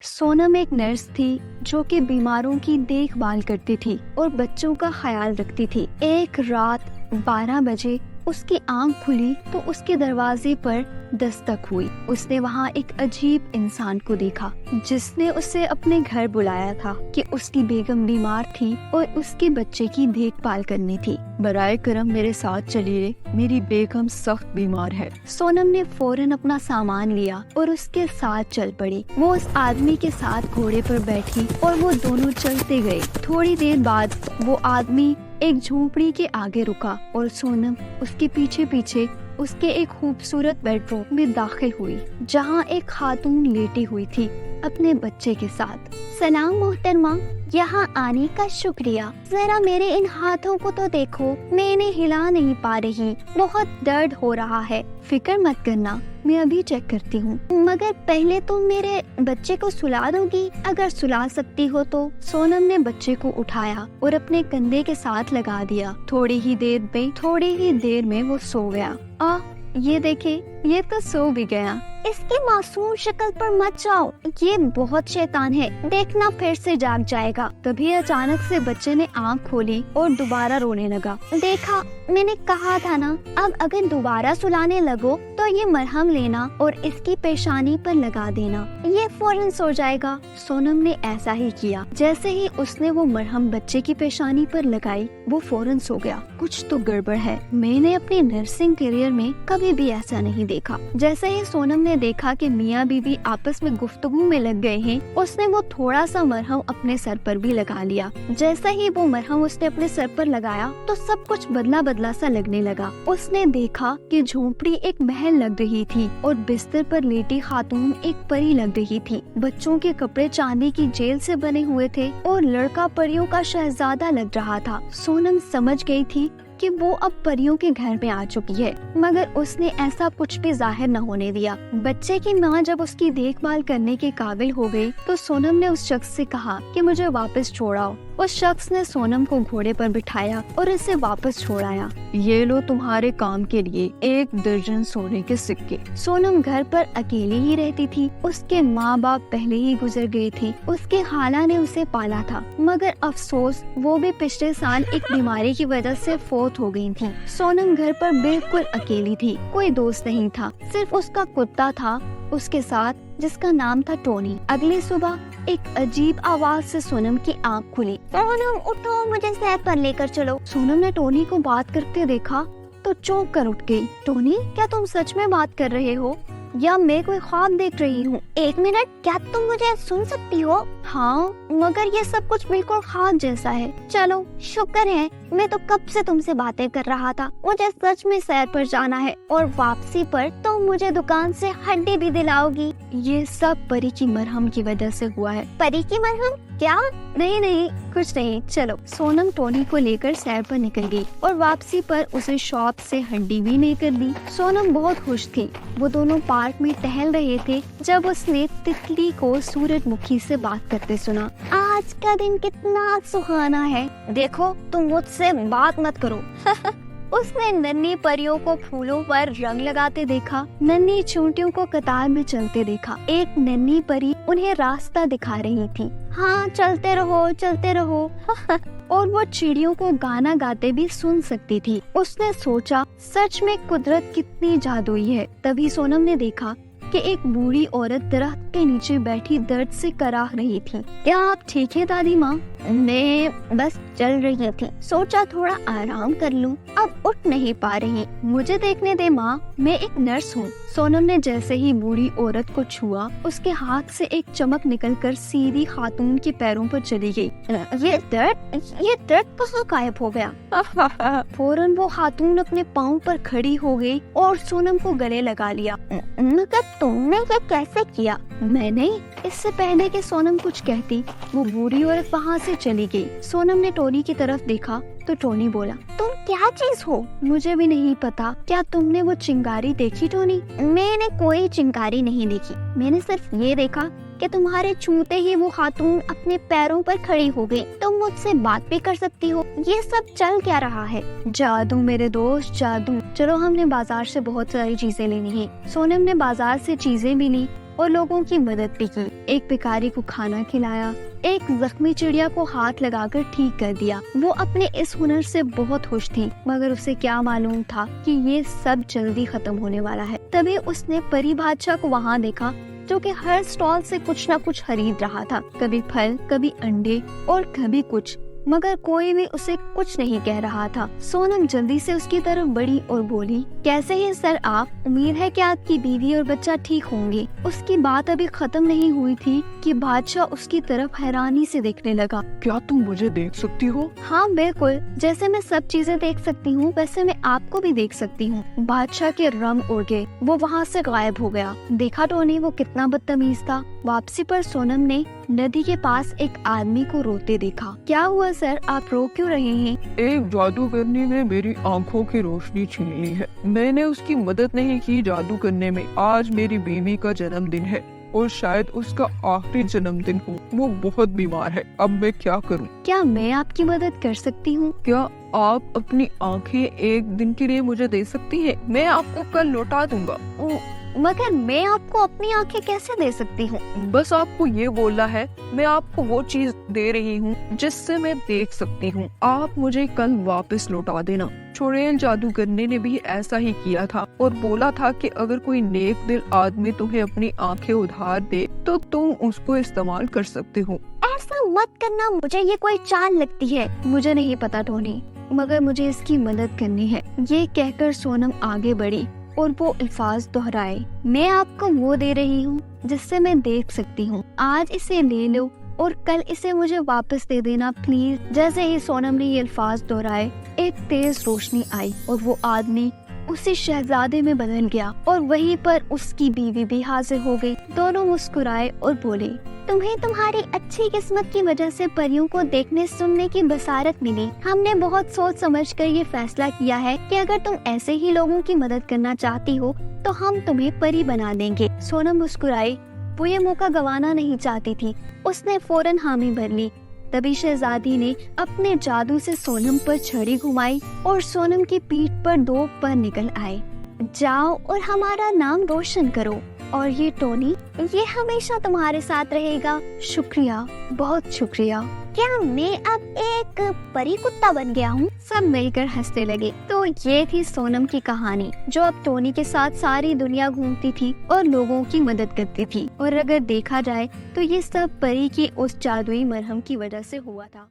سونم ایک نرس تھی جو کہ بیماروں کی دیکھ بھال کرتی تھی اور بچوں کا خیال رکھتی تھی۔ ایک رات 12 بجے اس کی آنکھ کھلی تو اس کے دروازے پر دستک ہوئی۔ اس نے وہاں ایک عجیب انسان کو دیکھا جس نے اسے اپنے گھر بلایا تھا کہ اس کی بیگم بیمار تھی اور اس کے بچے کی دیکھ بھال کرنی تھی۔ برائے کرم میرے ساتھ چلیے، میری بیگم سخت بیمار ہے۔ سونم نے فوراً اپنا سامان لیا اور اس کے ساتھ چل پڑی۔ وہ اس آدمی کے ساتھ گھوڑے پر بیٹھی اور وہ دونوں چلتے گئے۔ تھوڑی دیر بعد وہ آدمی ایک جھونپڑی کے آگے رکا اور سونم اس کے پیچھے پیچھے اس کے ایک خوبصورت بیڈ روم میں داخل ہوئی جہاں ایک خاتون لیٹی ہوئی تھی اپنے بچے کے ساتھ۔ سلام محترمہ، یہاں آنے کا شکریہ۔ ذرا میرے ان ہاتھوں کو تو دیکھو، میں انہیں ہلا نہیں پا رہی، بہت درد ہو رہا ہے۔ فکر مت کرنا، میں ابھی چیک کرتی ہوں، مگر پہلے تم میرے بچے کو سلا دو گی اگر سلا سکتی ہو تو۔ سونم نے بچے کو اٹھایا اور اپنے کندھے کے ساتھ لگا دیا۔ تھوڑی ہی دیر میں وہ سو گیا۔ یہ دیکھیں، یہ تو سو بھی گیا۔ اس کی معصوم شکل پر مت جاؤ، یہ بہت شیطان ہے، دیکھنا پھر سے جاگ جائے گا۔ تبھی اچانک سے بچے نے آنکھ کھولی اور دوبارہ رونے لگا۔ دیکھا، میں نے کہا تھا نا، اب اگر دوبارہ سلانے لگو تو یہ مرہم لینا اور اس کی پیشانی پر لگا دینا، یہ فوراً سو جائے گا۔ سونم نے ایسا ہی کیا۔ جیسے ہی اس نے وہ مرہم بچے کی پیشانی پر لگائی، وہ فوراً سو گیا۔ کچھ تو گڑبڑ ہے، میں نے اپنے نرسنگ کیریئر میں کبھی بھی ایسا نہیں دیکھا۔ جیسے ہی سونم نے دیکھا کہ میاں بیوی آپس میں گفتگو میں لگ گئے ہیں، اس نے وہ تھوڑا سا مرہم اپنے سر پر بھی لگا لیا۔ جیسا ہی وہ مرہم اس نے اپنے سر پر لگایا تو سب کچھ بدلا بدلا سا لگنے لگا۔ اس نے دیکھا کہ جھونپڑی ایک محل لگ رہی تھی اور بستر پر لیٹی خاتون ایک پری لگ رہی تھی۔ بچوں کے کپڑے چاندی کی جیل سے بنے ہوئے تھے اور لڑکا پریوں کا شہزادہ لگ رہا تھا۔ سونم سمجھ گئی تھی کہ وہ اب پریوں کے گھر میں آ چکی ہے، مگر اس نے ایسا کچھ بھی ظاہر نہ ہونے دیا۔ بچے کی ماں جب اس کی دیکھ بھال کرنے کے قابل ہو گئی تو سونم نے اس شخص سے کہا کہ مجھے واپس چھوڑاؤ۔ اس شخص نے سونم کو گھوڑے پر بٹھایا اور اسے واپس چھوڑایا۔ یہ لو تمہارے کام کے لیے 1 درجن سونے کے سکے۔ سونم گھر پر اکیلی ہی رہتی تھی۔ اس کے ماں باپ پہلے ہی گزر گئے تھے۔ اس کے خالہ نے اسے پالا تھا، مگر افسوس وہ بھی پچھلے سال ایک بیماری کی وجہ سے فوت ہو گئی تھی۔ سونم گھر پر بالکل اکیلی تھی، کوئی دوست نہیں تھا، صرف اس کا کتا تھا اس کے ساتھ جس کا نام تھا ٹونی۔ اگلی صبح ایک عجیب آواز سے سونم کی آنکھ کھلی۔ سونم اٹھو، مجھے سیر پر لے کر چلو۔ سونم نے ٹونی کو بات کرتے دیکھا تو چونک کر اٹھ گئی۔ ٹونی، کیا تم سچ میں بات کر رہے ہو یا میں کوئی خواب دیکھ رہی ہوں؟ 1 منٹ، کیا تم مجھے سن سکتی ہو؟ ہاں، مگر یہ سب کچھ بالکل خواب جیسا ہے۔ چلو، شکر ہے، میں تو کب سے تم سے باتیں کر رہا تھا۔ مجھے سچ میں سیر پر جانا ہے اور واپسی پر تم مجھے دکان سے ہڈی بھی دلاؤ گی۔ یہ سب پری کی مرہم کی وجہ سے ہوا ہے۔ پری کی مرہم؟ کیا؟ نہیں، کچھ نہیں، چلو۔ سونم ٹونی کو لے کر سیر پر نکل گئی اور واپسی پر اسے شاپ سے ہڈی بھی لے کر دی۔ سونم بہت خوش تھی۔ وہ دونوں پارک میں ٹہل رہے تھے جب اس نے تتلی کو سورج مکھی سے بات کرتے سنا۔ آج کا دن کتنا سہانا ہے، دیکھو تم مجھ سے بات مت کرو۔ اس نے ننھی پریوں کو پھولوں پر رنگ لگاتے دیکھا، ننھی چونٹیوں کو قطار میں چلتے دیکھا۔ ایک ننھی پری انہیں راستہ دکھا رہی تھی۔ ہاں، چلتے رہو، چلتے رہو۔ اور وہ چڑیوں کو گانا گاتے بھی سن سکتی تھی۔ اس نے سوچا، سچ میں قدرت کتنی جادوئی ہے۔ تبھی سونم نے دیکھا کہ ایک بوڑھی عورت درخت کے نیچے بیٹھی درد سے کراہ رہی تھی۔ کیا آپ ٹھیک ہے دادی ماں؟ میں بس چل رہی تھی، سوچا تھوڑا آرام کر لوں، اب اٹھ نہیں پا رہی۔ مجھے دیکھنے دے ماں، میں ایک نرس ہوں۔ سونم نے جیسے ہی بوڑھی عورت کو چھوا، اس کے ہاتھ سے ایک چمک نکل کر سیدھی خاتون کے پیروں پر چلی گئی۔ یہ درد کہاں غائب ہو گیا؟ فوراً وہ خاتون اپنے پاؤں پر کھڑی ہو گئی اور سونم کو گلے لگا لیا۔ مگر تم نے یہ کیسے کیا؟ میں نہیں۔ اس سے پہلے کہ سونم کچھ کہتی، وہ بوڑھی عورت وہاں سے چلی گئی۔ سونم نے ٹونی کی طرف دیکھا تو ٹونی بولا، تم کیا چیز ہو؟ مجھے بھی نہیں پتا۔ کیا تم نے وہ چنگاری دیکھی ٹونی؟ میں نے کوئی چنگاری نہیں دیکھی، میں نے صرف یہ دیکھا کہ تمہارے چھوتے ہی وہ خاتون اپنے پیروں پر کھڑی ہو گئی۔ تم مجھ سے بات بھی کر سکتی ہو، یہ سب چل کیا رہا ہے؟ جادو میرے دوست، جادو۔ چلو، ہم نے بازار سے بہت ساری چیزیں لینی ہیں۔ سونم نے بازار سے چیزیں بھی لی اور لوگوں کی مدد بھی کی۔ ایک بھکاری کو کھانا کھلایا، ایک زخمی چڑیا کو ہاتھ لگا کر ٹھیک کر دیا۔ وہ اپنے اس ہنر سے بہت خوش تھی، مگر اسے کیا معلوم تھا کہ یہ سب جلدی ختم ہونے والا ہے۔ تبھی اس نے پری بادشاہ کو وہاں دیکھا، جو کہ ہر سٹال سے کچھ نہ کچھ خرید رہا تھا، کبھی پھل، کبھی انڈے اور کبھی کچھ، مگر کوئی بھی اسے کچھ نہیں کہہ رہا تھا۔ سونم جلدی سے اس کی طرف بڑھی اور بولی، کیسے ہیں سر آپ؟ امید ہے کہ آپ کی بیوی اور بچہ ٹھیک ہوں گے۔ اس کی بات ابھی ختم نہیں ہوئی تھی کہ بادشاہ اس کی طرف حیرانی سے دیکھنے لگا۔ کیا تم مجھے دیکھ سکتی ہو؟ ہاں بالکل، جیسے میں سب چیزیں دیکھ سکتی ہوں ویسے میں آپ کو بھی دیکھ سکتی ہوں۔ بادشاہ کے رنگ اڑ گئے، وہ وہاں سے غائب ہو گیا۔ دیکھا ٹونی وہ کتنا بدتمیز تھا۔ واپسی پر سونم نے ندی کے پاس ایک آدمی کو روتے دیکھا۔ کیا ہوا سر، آپ رو کیوں رہے ہیں؟ ایک جادوگرنی نے میری آنکھوں کی روشنی چھین لی ہے، میں نے اس کی مدد نہیں کی جادو کرنے میں۔ آج میری بیوی کا جنم دن ہے اور شاید اس کا آخری جنم دن ہو، وہ بہت بیمار ہے، اب میں کیا کروں؟ کیا میں آپ کی مدد کر سکتی ہوں؟ کیا آپ اپنی آنکھیں ایک دن کے لیے مجھے دے سکتی ہیں؟ میں آپ کو کل لوٹا دوں گا۔ مگر میں آپ کو اپنی آنکھیں کیسے دے سکتی ہوں؟ بس آپ کو یہ بولنا ہے، میں آپ کو وہ چیز دے رہی ہوں جس سے میں دیکھ سکتی ہوں، آپ مجھے کل واپس لوٹا دینا۔ چڑیل جادوگرنی نے بھی ایسا ہی کیا تھا اور بولا تھا کہ اگر کوئی نیک دل آدمی تمہیں اپنی آنکھیں ادھار دے تو تم اس کو استعمال کر سکتے ہو۔ ایسا مت کرنا، مجھے یہ کوئی چال لگتی ہے۔ مجھے نہیں پتا ٹونی، مگر مجھے اس کی مدد کرنی ہے۔ یہ کہہ کر سونم آگے بڑھی اور وہ الفاظ دہرائے، میں آپ کو وہ دے رہی ہوں جس سے میں دیکھ سکتی ہوں، آج اسے لے لو اور کل اسے مجھے واپس دے دینا پلیز۔ جیسے ہی سونم نے یہ الفاظ دہرائے، ایک تیز روشنی آئی اور وہ آدمی اسی شہزادے میں بدل گیا اور وہیں پر اس کی بیوی بھی حاضر ہو گئی۔ دونوں مسکرائے اور بولے، تمہیں تمہاری اچھی قسمت کی وجہ سے پریوں کو دیکھنے سننے کی بصارت ملی۔ ہم نے بہت سوچ سمجھ کر یہ فیصلہ کیا ہے کہ اگر تم ایسے ہی لوگوں کی مدد کرنا چاہتی ہو تو ہم تمہیں پری بنا دیں گے۔ سونم مسکرائی، وہ یہ موقع گنوانا نہیں چاہتی تھی، اس نے فوراً حامی بھر لی۔ تبھی شہزادی نے اپنے جادو سے سونم پر چھڑی گھمائی اور سونم کی پیٹھ پر 2 پر نکل آئے۔ جاؤ اور ہمارا نام روشن کرو، اور یہ ٹونی، یہ ہمیشہ تمہارے ساتھ رہے گا۔ شکریہ، بہت شکریہ۔ کیا میں اب ایک پری کتا بن گیا ہوں؟ سب مل کر ہنسنے لگے۔ تو یہ تھی سونم کی کہانی، جو اب ٹونی کے ساتھ ساری دنیا گھومتی تھی اور لوگوں کی مدد کرتی تھی، اور اگر دیکھا جائے تو یہ سب پری کی اس جادوئی مرہم کی وجہ سے ہوا تھا۔